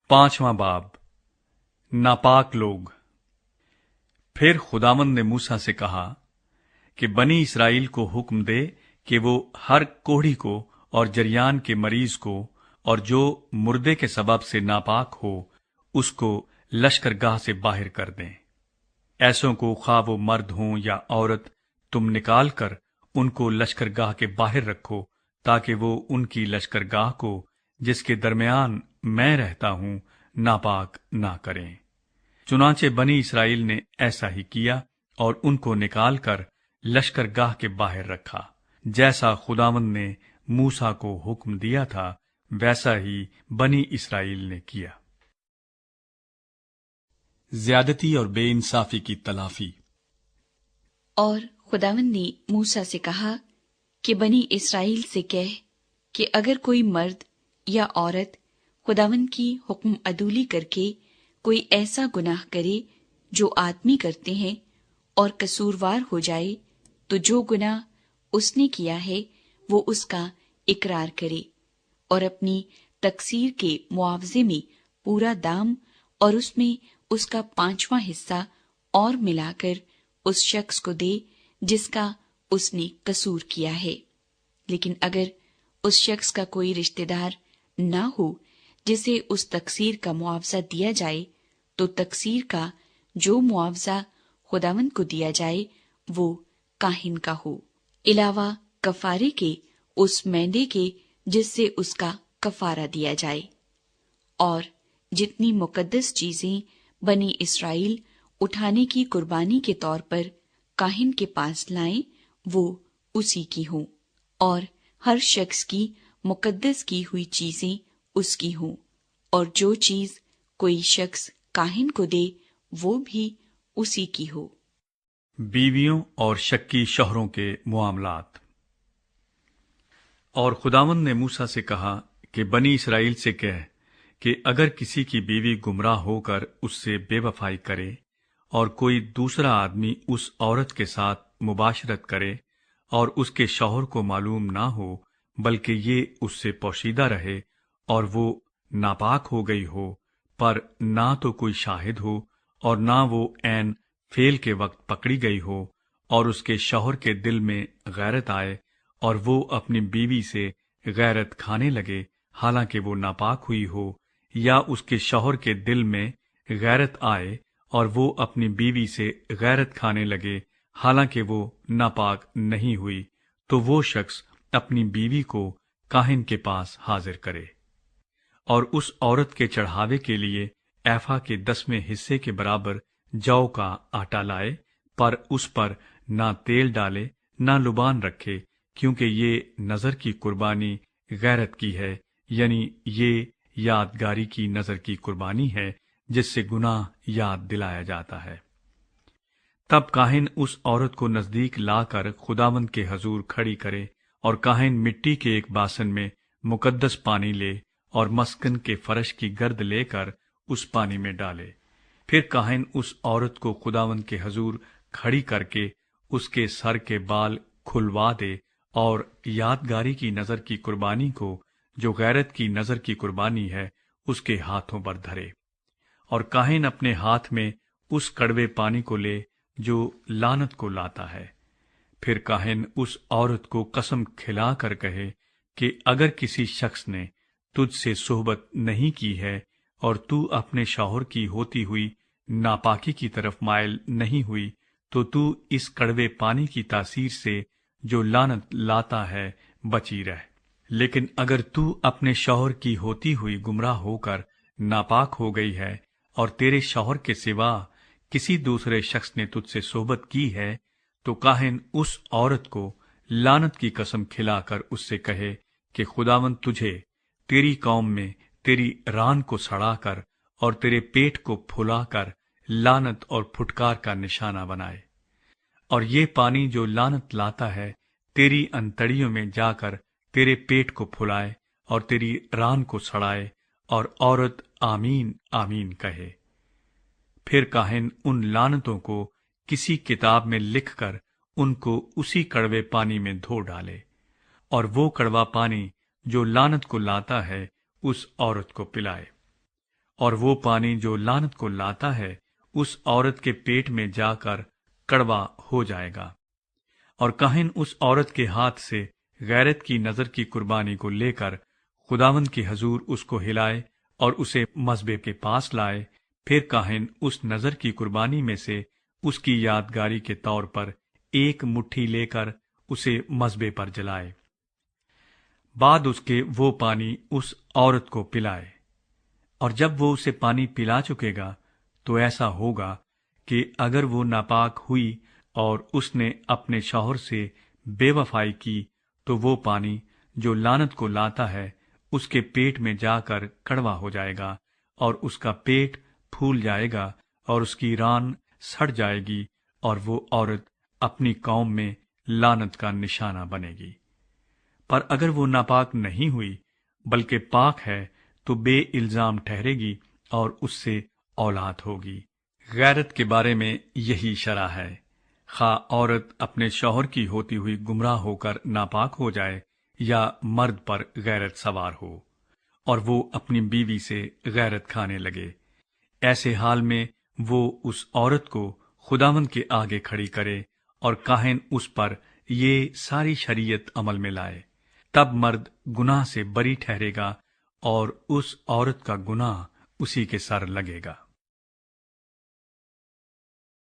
5वां बाब नापाक लोग। फिर खुदावंद ने मूसा से कहा कि बनी इसराइल को हुक्म दे कि वो हर कोढ़ी को और जरियान के मरीज को और जो मुर्दे के सबब से नापाक हो उसको लश्करगाह से बाहर कर दें। ऐसों को खा वो मर्द हों या औरत, तुम निकाल कर उनको लश्करगाह के बाहर रखो, ताकि वो उनकी लश्करगाह को जिसके दरमियान मैं रहता हूं नापाक ना करें। चुनांचे बनी इसराइल ने ऐसा ही किया और उनको निकाल कर लश्करगाह के बाहर रखा। जैसा खुदावंद ने मूसा को हुक्म दिया था वैसा ही बनी इसराइल ने किया। ज्यादती और बेइंसाफी की तलाफी। और खुदावंद ने मूसा से कहा कि बनी इसराइल से कह कि अगर कोई मर्द या औरत खुदावंद की हुक्म अदूली करके कोई ऐसा गुनाह करे जो आदमी करते हैं और कसूरवार हो जाए, तो जो गुनाह उसने किया है वो उसका इकरार करे और अपनी तकसीर के मुआवजे में पूरा दाम और उसमें उसका 5वां हिस्सा और मिलाकर उस शख्स को दे जिसका उसने कसूर किया है। लेकिन अगर उस शख्स का कोई रिश्तेदार ना हो जिसे उस तकसीर का मुआवजा दिया जाए, तो तकसीर का जो मुआवजा खुदावंद को दिया जाए वो काहिन का हो, इलावा कफारे के उस मेंढे के जिससे उसका कफारा दिया जाए। और जितनी मुकद्दस चीजें बनी इसराइल उठाने की कुर्बानी के तौर पर काहिन के पास लाएं, वो उसी की हों, और हर शख्स की मुकद्दस की हुई चीजें उसकी हों, और जो चीज कोई शख्स काहिन को दे वो भी उसी की हो। बीवियों और शक्की शौहरों के मुआमलात। और खुदावंद ने मूसा से कहा कि बनी इसराइल से कह कि अगर किसी की बीवी गुमराह होकर उससे बेवफाई करे और कोई दूसरा आदमी उस औरत के साथ मुबाशरत करे और उसके शौहर को मालूम ना हो, बल्कि ये उससे पोशीदा रहे और वो नापाक हो गई हो, पर ना तो कोई शाहिद हो और ना वो ऐन फेल के वक्त पकड़ी गई हो, और उसके शौहर के दिल में गैरत आए और वो अपनी बीवी से गैरत खाने लगे हालांकि वो नापाक हुई हो, या उसके शौहर के दिल में गैरत आए और वो अपनी बीवी से गैरत खाने लगे हालांकि वो नापाक नहीं हुई, तो वो शख्स अपनी बीवी को काहिन के पास हाजिर करे और उस औरत के चढ़ावे के लिए एफा के 10वें हिस्से के बराबर जौ का आटा लाए, पर उस पर ना तेल डाले ना लुबान रखे, क्योंकि ये नजर की कुर्बानी गैरत की है, यानी ये यादगारी की नजर की कुर्बानी है जिससे गुनाह याद दिलाया जाता है। तब काहिन उस औरत को नजदीक लाकर खुदावंद के हजूर खड़ी करे और काहिन मिट्टी के एक बासन में मुकद्दस पानी ले और मस्कन के फर्श की गर्द लेकर उस पानी में डाले। फिर काहिन उस औरत को खुदावंद के हजूर खड़ी करके उसके सर के बाल खुलवा दे और यादगारी की नजर की कुर्बानी को, जो गैरत की नजर की कुर्बानी है, उसके हाथों पर धरे। और काहिन अपने हाथ में उस कड़वे पानी को ले जो लानत को लाता है। फिर काहिन उस औरत को कसम खिला कर कहे कि अगर किसी शख्स ने तुझसे सोहबत नहीं की है और तू अपने शौहर की होती हुई नापाकी की तरफ मायल नहीं हुई, तो तू इस कड़वे पानी की तासीर से जो लानत लाता है बची रह। लेकिन अगर तू अपने शौहर की होती हुई गुमराह होकर नापाक हो गई है और तेरे शौहर के सिवा किसी दूसरे शख्स ने तुझसे सोहबत की है, तो काहिन उस औरत को लानत की कसम खिलाकर उससे कहे कि खुदावंद तुझे तेरी कौम में तेरी रान को सड़ाकर और तेरे पेट को फुलाकर लानत और फुटकार का निशाना बनाए, और ये पानी जो लानत लाता है तेरी अंतड़ियों में जाकर तेरे पेट को फुलाए और तेरी रान को सड़ाए। और औरत आमीन आमीन कहे। फिर काहिन उन लानतों को किसी किताब में लिखकर उनको उसी कड़वे पानी में धो डाले, और वो कड़वा पानी जो लानत को लाता है उस औरत को पिलाए। اور وہ پانی جو لعنت کو لاتا ہے اس عورت کے پیٹ میں جا کر کڑوا ہو جائے گا۔ اور کاہن اس عورت کے ہاتھ سے غیرت کی نظر کی قربانی کو لے کر خداوند کے حضور اس کو ہلائے اور اسے مذبح کے پاس لائے۔ پھر کاہن اس نظر کی قربانی میں سے اس کی یادگاری کے طور پر ایک مٹھی لے کر اسے مذبح پر جلائے، بعد اس کے وہ پانی اس عورت کو پلائے۔ اور جب وہ اسے پانی پلا چکے گا تو ایسا ہوگا کہ اگر وہ ناپاک ہوئی اور اس نے اپنے شوہر سے بے وفائی کی تو وہ پانی جو لعنت کو لاتا ہے اس کے پیٹ میں جا کر کڑوا ہو جائے گا، اور اس کا پیٹ پھول جائے گا اور اس کی ران سڑ جائے گی، اور وہ عورت اپنی قوم میں لعنت کا نشانہ بنے گی۔ پر اگر وہ ناپاک نہیں ہوئی بلکہ پاک ہے تو بے الزام ٹھہرے گی اور اس سے اولاد ہوگی۔ غیرت کے بارے میں یہی شرح ہے، خواہ عورت اپنے شوہر کی ہوتی ہوئی گمراہ ہو کر ناپاک ہو جائے یا مرد پر غیرت سوار ہو اور وہ اپنی بیوی سے غیرت کھانے لگے، ایسے حال میں وہ اس عورت کو خداوند کے آگے کھڑی کرے اور کاہن اس پر یہ ساری شریعت عمل میں لائے۔ تب مرد گناہ سے بری ٹھہرے گا اور اس عورت کا گناہ اسی کے سر لگے گا۔